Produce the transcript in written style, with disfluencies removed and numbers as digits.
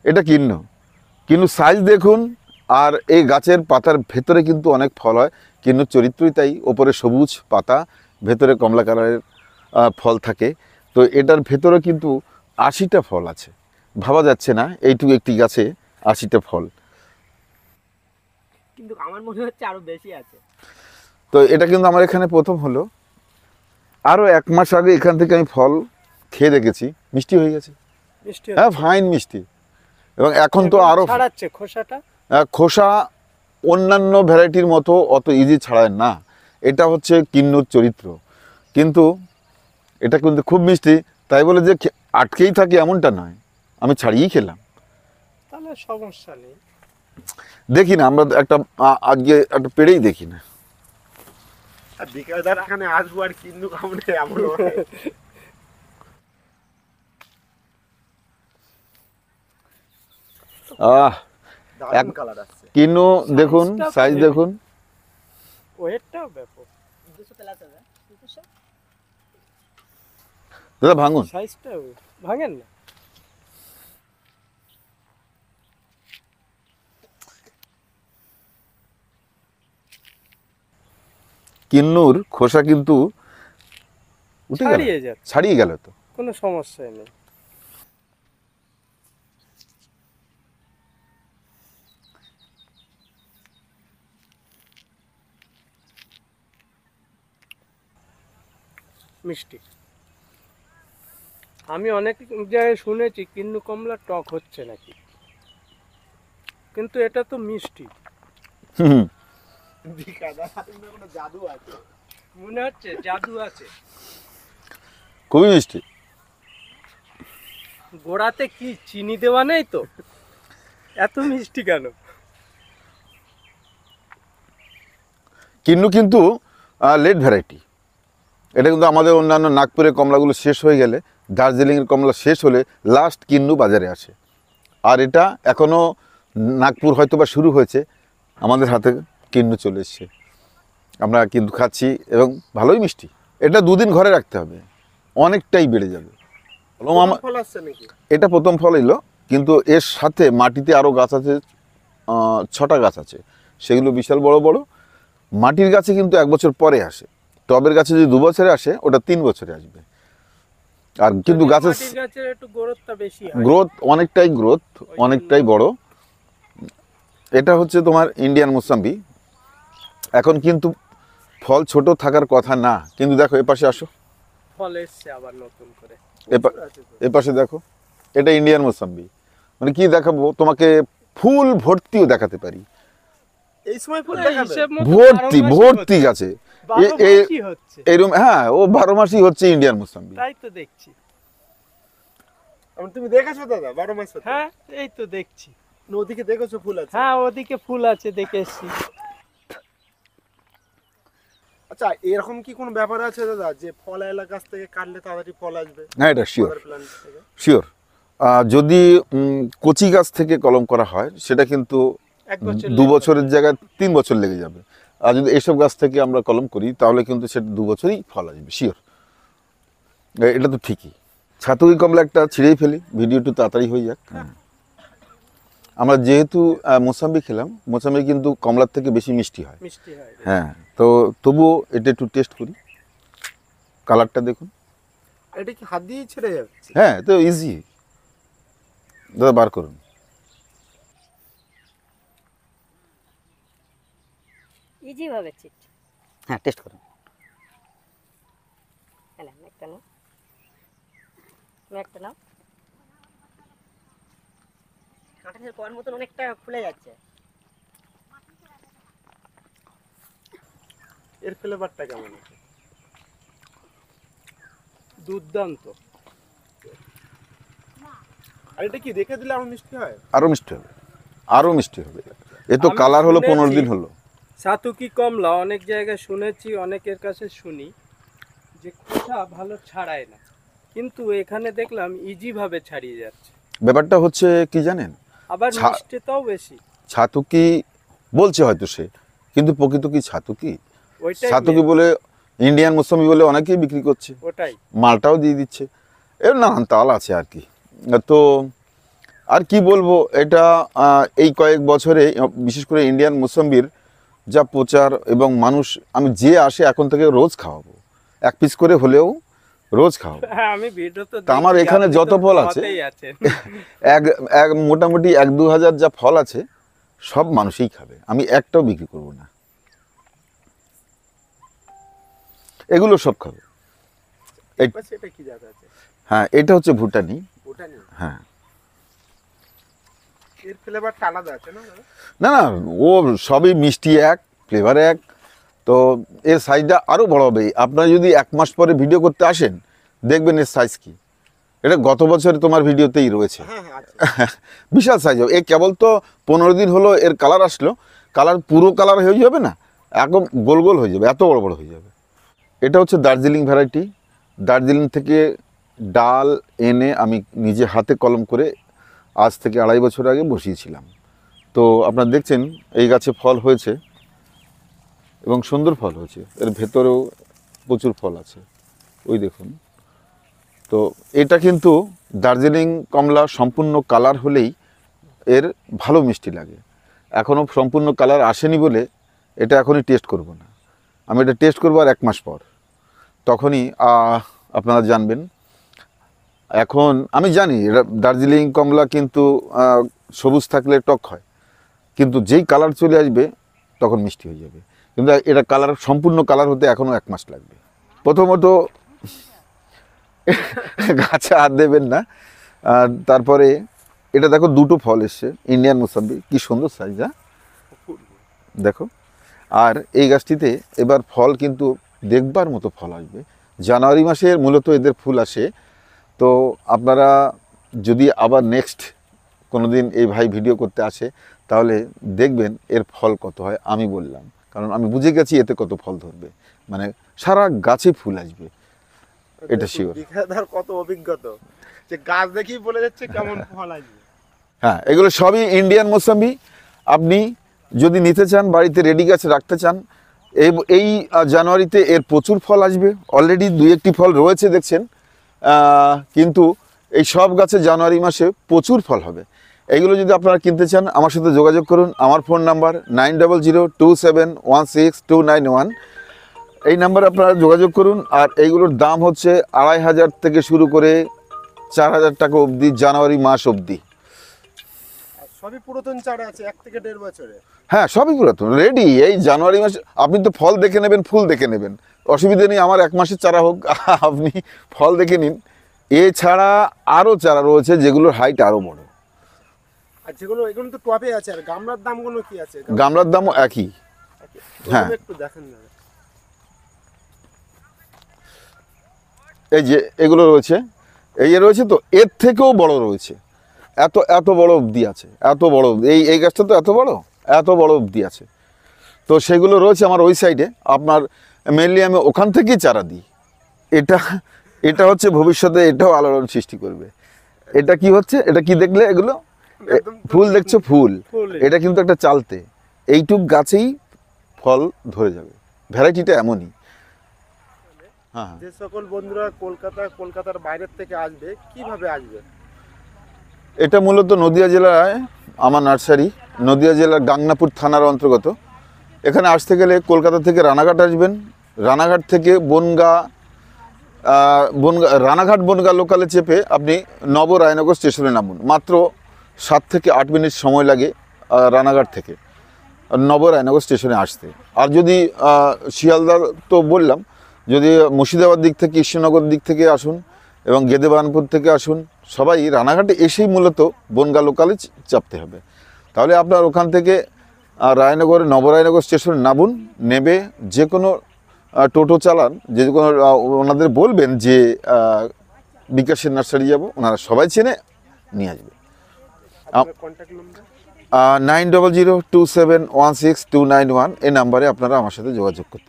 এটা কিন্নু, কিন্তু সাইজ দেখুন। আর এই গাছের পাতার ভেতরে কিন্তু অনেক ফল হয়। কিন্নুর চরিত্রই তাই, ওপরে সবুজ পাতা, ভেতরে কমলা কালারের ফল থাকে। তো এটার ভেতরে কিন্তু 80টা ফল আছে। ভাবা যাচ্ছে না এইটুকু একটি গাছে 80টা ফল। কিন্তু আমার মনে হচ্ছে আরো বেশি আছে। তো এটা কিন্তু আমার এখানে প্রথম হলো। আরও 1 মাস আগে এখান থেকে আমি ফল খেয়ে দেখেছি, মিষ্টি হয়ে গেছে। মিষ্টি হ্যাঁ, ফাইন মিষ্টি। এবং এখন তো আরও ছাড়াচ্ছে খোসাটা। খোসা অন্যান্য ভ্যারাইটির মতো অত ইজি ছাড়ায় না। এটা হচ্ছে কিন্নুর চরিত্র। কিন্তু এটা কিন্তু খুব মিষ্টি, তাই বলে যে আটকেই থাকে এমনটা নয়, আমি ছাড়িয়েই খেলাম। তাহলে সমস্যা নেই। দেখি না, আমরা একটা আজকে একটা পেড়েই দেখি না। আর বিকাশদার এখানে আসবো আর কিন্নু কামড়ে এমন দারুণ কালার আসছে। কিন্নু দেখুন, সাইজ দেখুন। ওয়েটটাও ব্যাপক। 200 প্লাস আছে। 200 দাদা ভাঙুন। সাইজটাও ভাঙেন না। কিন্নুর খোসা কিন্তু উঠে গেল, ছাড়িয়ে যাচ্ছে, ছাড়িয়ে গেল, তো কোনো সমস্যা নেই। মিষ্টি। আমি অনেক জায়গায় শুনেছি কিন্নু কমলা টক হচ্ছে নাকি, কিন্তু এটা তো মিষ্টি। হুম, বিকাশদার হাতে কোনো জাদু আছে, মনে হচ্ছে জাদু আছে। খুবই মিষ্টি। গোড়াতে কি চিনি দেওয়া নেই তো, এত মিষ্টি কেন? কিন্নু কিন্তু লেট ভ্যারাইটি। এটা কিন্তু আমাদের অন্যান্য নাগপুরের কমলাগুলো শেষ হয়ে গেলে, দার্জিলিংয়ের কমলা শেষ হলে লাস্ট কিন্নু বাজারে আসে। আর এটা এখনও নাগপুর হয়তো বা শুরু হয়েছে, আমাদের হাতে কিন্নু চলে এসছে। আমরা কিন্তু খাচ্ছি এবং ভালোই মিষ্টি। এটা 2 দিন ঘরে রাখতে হবে, অনেকটাই বেড়ে যাবে। ফল আসছে নাকি? এটা প্রথম ফল এলো, কিন্তু এর সাথে মাটিতে আরও গাছ আছে, 6টা গাছ আছে, সেগুলো বিশাল বড় বড়। মাটির গাছে কিন্তু 1 বছর পরে আসে, টবের গাছে যদি 2 বছরে আসে, ওটা 3 বছরে আসবে। আর কিন্তু গাছের একটু গ্রোথটা বেশি হয়, গ্রোথ অনেকটাই বড়। এটা হচ্ছে তোমার ইন্ডিয়ান মুসাম্বি। এখন কিন্তু ফল ছোট থাকার কথা না, কিন্তু দেখো এপাশে আসো, ফল এসছে আবার নতুন করে। এপাশে দেখো, এটা ইন্ডিয়ান মুসাম্বি। মানে কি দেখাবো তোমাকে, ফুল ভর্তিও দেখাতে পারি। এই সময় ফুল ভর্তি গাছে হচ্ছে এরকম। হ্যাঁ, ও 12 মাসই হচ্ছে ইন্ডিয়ান মুসাম্বি। তাই তো দেখছি। তুমি দেখেছো দাদা 12 মাস? হ্যাঁ, এই তো দেখছি। ওদিকে দেখেছো ফুল আছে? হ্যাঁ, ওদিকে ফুল আছে, দেখে এসছি। আচ্ছা, এরকম কি কোনো ব্যাপার আছে দাদা যে ফল এলাকা গাছ থেকে কাটলে তাড়াতাড়ি ফল আসবে? হ্যাঁ, এটা শিওর। যদি কচি গাছ থেকে কলম করা হয়, সেটা কিন্তু 2 বছরের জায়গায় 3 বছর লেগে যাবে। আর যদি এসব গাছ থেকে আমরা কলম করি, তাহলে কিন্তু সেটা 2 বছরই ফল আসবে, শিওর। এটা তো ঠিকই। ছাতুকি কমলা একটা ছিঁড়েই ফেলি, ভিডিও একটু তাড়াতাড়ি হয়ে যাক। আমরা যেহেতু মোসাম্বি খেলাম, মোসাম্বি কিন্তু কমলার থেকে বেশি মিষ্টি হয়। হ্যাঁ, তো তবুও এটা একটু টেস্ট করি। কালারটা দেখুন। এটা কি হাত দিয়ে ছেড়ে যাচ্ছে? হ্যাঁ, তো ইজি। দাদা বার করুন। ইজি ভাবে চিট। হ্যাঁ, টেস্ট করুন। হ্যাঁ, একটা নাও, একটা নাও। কাঁঠালের কোয়ার মতন অনেকটা ফুলে যাচ্ছে। এর ফ্লেভারটা কেমন আছে? দুর্দান্ত। আর এটা কি রেখে দিলে আরো মিষ্টি হয়? আরো মিষ্টি হবে। এ তো কালার হলো 15 দিন হলো। ছাতুকি কমলা অনেক জায়গায় শুনেছি, অনেকের কাছে শুনি যে খোসা ভালো ছাড়ায় না, কিন্তু এখানে দেখলাম ইজি ভাবে ছাড়িয়ে যাচ্ছে। ব্যাপারটা হচ্ছে কি জানেন, আবার মিষ্টিটাও বেশি। ছাতুকি বলছে হয়তো সে, কিন্তু প্রকৃত কি ছাতুকি? ওইটাই ছাতুকি বলে ইন্ডিয়ান মুসাম্বি বলে অনেকেই বিক্রি করছে, ওটাই মালটাও দিয়ে দিচ্ছে। এর নানান তাল আছে আর কি। তো আর কি বলবো, এটা এই কয়েক বছরে বিশেষ করে ইন্ডিয়ান মুসাম্বির যা প্রচার এবং মানুষ, আমি যে আসে এখন থেকে রোজ খাওয়াবো, 1 পিস করে হলেও রোজ খাওয়াবো। হ্যাঁ, আমি ভিডিও তো তা আমার দেখি, এখানে আপনি যত তো ফল আছে, খাওয়াতেই আছেন। এক মোটামুটি 1-2 হাজার যা ফল আছে সব মানুষই খাবে, আমি একটাও বিক্রি করব না, এগুলো সব খাবে। পাশে এটা কি জাত আছে? হ্যাঁ, এটা হচ্ছে ভুটানি। ওটা নেই, হ্যাঁ, এর ফ্লেভারটা আলাদা আছে না দাদা? না না, ও সবই মিষ্টি এক, ফ্লেভার এক, তো এর সাইজটা আরও বড় হবে। আপনারা যদি 1 মাস পরে ভিডিও করতে আসেন দেখবেন এর সাইজ কি। এটা গত বছরে তোমার ভিডিওতেই রয়েছে, হ্যাঁ হ্যাঁ আছে। বিশাল সাইজ হবে। এ কেবল তো 15 দিন হলো এর কালার আসলো, কালার পুরো কালার হয়ে যাবে না, একদম গোল গোল হয়ে যাবে, এত বড় বড় হয়ে যাবে। এটা হচ্ছে দার্জিলিং ভ্যারাইটি। দার্জিলিং থেকে ডাল এনে আমি নিজে হাতে কলম করে আজ থেকে 2.5 বছর আগে বসিয়েছিলাম। তো আপনারা দেখছেন এই গাছে ফল হয়েছে এবং সুন্দর ফল হয়েছে, এর ভেতরেও প্রচুর ফল আছে, ওই দেখুন। তো এটা কিন্তু দার্জিলিং কমলা সম্পূর্ণ কালার হলেই এর ভালো মিষ্টি লাগে। এখনও সম্পূর্ণ কালার আসেনি বলে এটা এখনই টেস্ট করব না, আমি এটা টেস্ট করবো আর 1 মাস পর, তখনই আপনারা জানবেন। এখন আমি জানি এটা দার্জিলিং কমলা কিন্তু সবুজ থাকলে টক হয়, কিন্তু যেই কালার চলে আসবে তখন মিষ্টি হয়ে যাবে, কিন্তু এটা কালার সম্পূর্ণ কালার হতে এখনও 1 মাস লাগবে। প্রথমত গাছে হাত দেবেন না। তারপরে এটা দেখো, 2টো ফল এসছে, ইন্ডিয়ান মোসাম্বি, কি সুন্দর সাইজ, হ্যাঁ দেখো। আর এই গাছটিতে এবার ফল কিন্তু দেখবার মতো ফল আসবে। জানুয়ারি মাসে মূলত এদের ফুল আসে। তো আপনারা যদি আবার নেক্সট কোনো দিন এই ভাই ভিডিও করতে আসে তাহলে দেখবেন এর ফল কত হয়। আমি বললাম, কারণ আমি বুঝে গেছি এতে কত ফল ধরবে, মানে সারা গাছে ফুল আসবে, এটা শিওর। বিক্রেতার কত অভিজ্ঞতা, যে গাছ দেখেই বলে যাচ্ছে কেমন ফল আসবে। হ্যাঁ, এগুলো সবই ইন্ডিয়ান মোসাম্বি। আপনি যদি নিতে চান, বাড়িতে রেডি গাছ রাখতে চান, এই জানুয়ারিতে এর প্রচুর ফল আসবে। অলরেডি 2-1টি ফল রয়েছে দেখছেন, কিন্তু এই সব গাছে জানুয়ারি মাসে প্রচুর ফল হবে। এইগুলো যদি আপনারা কিনতে চান আমার সাথে যোগাযোগ করুন। আমার ফোন নাম্বার 9002716291, এই নাম্বারে আপনারা যোগাযোগ করুন। আর এইগুলোর দাম হচ্ছে 2500 থেকে শুরু করে 4000 টাকা অবধি, জানুয়ারি মাস অবধি। আর সবই পুরাতন চারা আছে, 1 থেকে 1.5 বছরে। হ্যাঁ, সবই পুরাতন, রেডি। এই জানুয়ারি মাসে আপনি তো ফল দেখে নেবেন, ফুল দেখে নেবেন, অসুবিধা নেই। আমার 1 মাসের চারা হোক, আপনি ফল দেখে নিন। এছাড়া আরও চারা রয়েছে যেগুলোর হাইট আরও বড়। আর যেগুলো এগুলো তো টপে আছে, আর গামলার দামগুলো কি আছে? গামলার দামও একই। হ্যাঁ। একটু দেখেন না। এই যে এগুলো রয়েছে, এই যে রয়েছে, তো এর থেকেও বড় রয়েছে, এত বড় অবধি আছে, এত বড় এই গাছটা তো এত বড় অবধি আছে। তো সেগুলো রয়েছে আমার ওই সাইডে। আপনার মেনলি আমি ওখান থেকেই চারা দিই। এটা হচ্ছে ভবিষ্যতে এটাও আলোড়ন সৃষ্টি করবে। এটা কি হচ্ছে, এটা কি দেখলে, এগুলো ফুল দেখছো, ফুল। এটা কিন্তু একটা চালতে, এইটুক গাছেই ফল ধরে যাবে। ভ্যারাইটিটা এমনই। হ্যাঁ, যে সকল বন্ধুরা কলকাতার বাইরের থেকে আসবে, কিভাবে আসবে? এটা মূলত নদিয়া জেলায় আমার নার্সারি, নদিয়া জেলার গাংনাপুর থানার অন্তর্গত। এখানে আসতে গেলে কলকাতা থেকে রানাঘাট আসবেন, রানাঘাট থেকে রানাঘাট বনগা লোকালে চেপে আপনি নবরায়নগর স্টেশনে নামুন। মাত্র 7 থেকে 8 মিনিট সময় লাগে রানাঘাট থেকে নবরায়নগর স্টেশনে আসতে। আর যদি শিয়ালদা তো বললাম, যদি মুর্শিদাবাদ দিক থেকে, কৃষ্ণনগর দিক থেকে আসুন এবং গেদেবানপুর থেকে আসুন, সবাই রানাঘাটে এসেই মূলত বনগা লোকালে চাপতে হবে। তাহলে আপনার ওখান থেকে নবরায়নগর স্টেশনে নামুন, নেবে যে কোনো টোটো চালান, যে কোনো ওনাদের বলবেন যে বিকাশের নার্সারি যাব, ওনারা সবাই চেনে নিয়ে আসবে। আপনার কন্ট্যাক্ট নাম্বার? 9002716291, এই নাম্বারে আপনারা আমার সাথে যোগাযোগ করতে